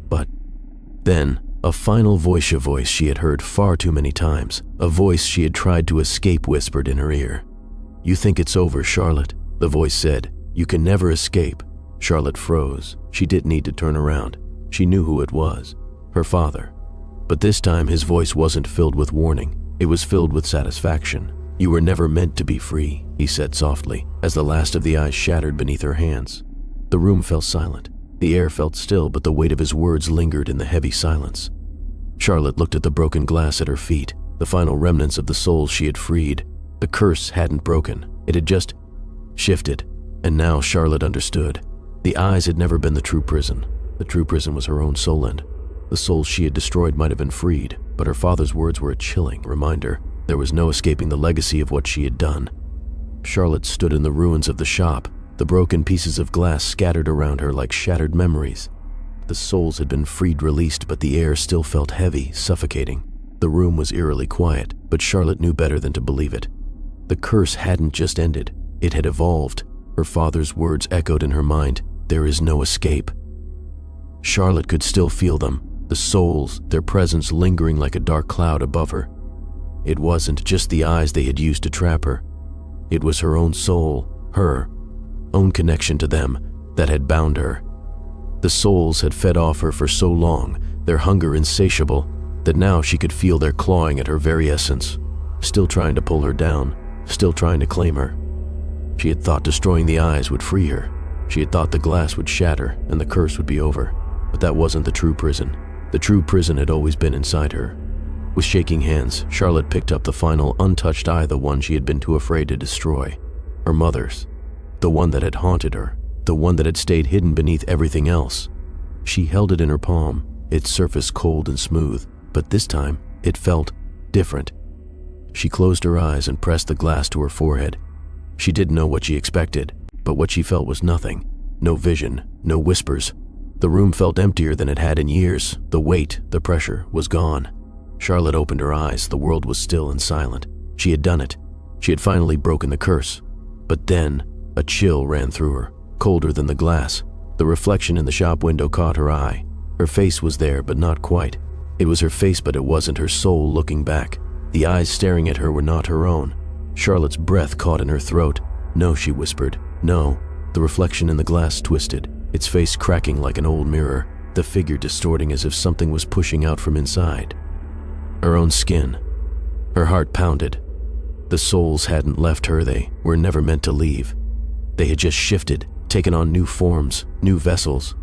But then, a final voice she had heard far too many times, a voice she had tried to escape, whispered in her ear. "You think it's over, Charlotte," the voice said. "You can never escape." Charlotte froze. She didn't need to turn around. She knew who it was, her father. But this time his voice wasn't filled with warning. It was filled with satisfaction. "You were never meant to be free," he said softly, as the last of the eyes shattered beneath her hands. The room fell silent. The air felt still, but the weight of his words lingered in the heavy silence. Charlotte looked at the broken glass at her feet, the final remnants of the souls she had freed. The curse hadn't broken. It had just shifted. And now Charlotte understood. The eyes had never been the true prison. The true prison was her own soul, and the souls she had destroyed might have been freed, but her father's words were a chilling reminder. There was no escaping the legacy of what she had done. Charlotte stood in the ruins of the shop, the broken pieces of glass scattered around her like shattered memories. The souls had been freed, released, but the air still felt heavy, suffocating. The room was eerily quiet, but Charlotte knew better than to believe it. The curse hadn't just ended, it had evolved. Her father's words echoed in her mind, "There is no escape." Charlotte could still feel them, the souls, their presence lingering like a dark cloud above her. It wasn't just the eyes they had used to trap her. It was her own soul, her own connection to them, that had bound her. The souls had fed off her for so long, their hunger insatiable, that now she could feel their clawing at her very essence, still trying to pull her down, still trying to claim her. She had thought destroying the eyes would free her. She had thought the glass would shatter and the curse would be over. But that wasn't the true prison. The true prison had always been inside her. With shaking hands, Charlotte picked up the final untouched eye, the one she had been too afraid to destroy. Her mother's. The one that had haunted her. The one that had stayed hidden beneath everything else. She held it in her palm, its surface cold and smooth, but this time it felt different. She closed her eyes and pressed the glass to her forehead. She didn't know what she expected, but what she felt was nothing. No vision, no whispers, The room felt emptier than it had in years. The weight, the pressure, was gone. Charlotte opened her eyes. The world was still and silent. She had done it. She had finally broken the curse. But then, a chill ran through her, colder than the glass. The reflection in the shop window caught her eye. Her face was there, but not quite. It was her face, but it wasn't her soul looking back. The eyes staring at her were not her own. Charlotte's breath caught in her throat. "No," she whispered. "No." The reflection in the glass twisted, its face cracking like an old mirror, the figure distorting as if something was pushing out from inside. Her own skin. Her heart pounded. The souls hadn't left her. They were never meant to leave. They had just shifted, taken on new forms, new vessels.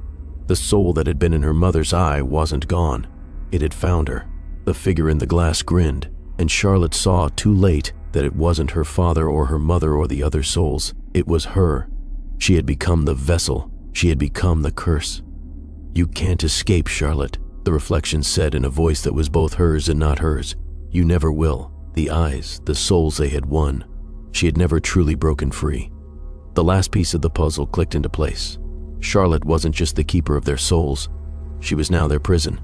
The soul that had been in her mother's eye wasn't gone. It had found her. The figure in the glass grinned, and Charlotte saw too late that it wasn't her father or her mother or the other souls. It was her. She had become the vessel. She had become the curse. "You can't escape, Charlotte," the reflection said in a voice that was both hers and not hers. "You never will." The eyes, the souls they had won. She had never truly broken free. The last piece of the puzzle clicked into place. Charlotte wasn't just the keeper of their souls. She was now their prison.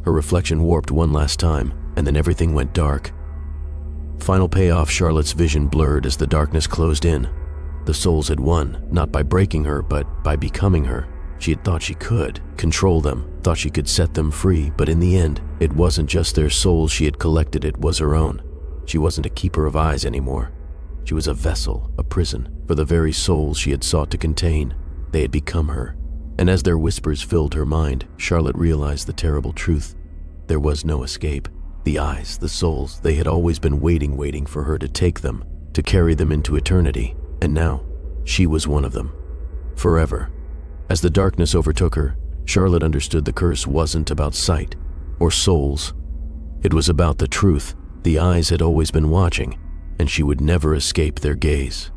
Her reflection warped one last time, and then everything went dark. Final payoff, Charlotte's vision blurred as the darkness closed in. The souls had won, not by breaking her, but by becoming her. She had thought she could control them, thought she could set them free, but in the end, it wasn't just their souls she had collected, it was her own. She wasn't a keeper of eyes anymore. She was a vessel, a prison, for the very souls she had sought to contain. They had become her. And as their whispers filled her mind, Charlotte realized the terrible truth. There was no escape. The eyes, the souls, they had always been waiting for her to take them, to carry them into eternity. And now, she was one of them. Forever. As the darkness overtook her, Charlotte understood the curse wasn't about sight or souls. It was about the truth. The eyes had always been watching, and she would never escape their gaze.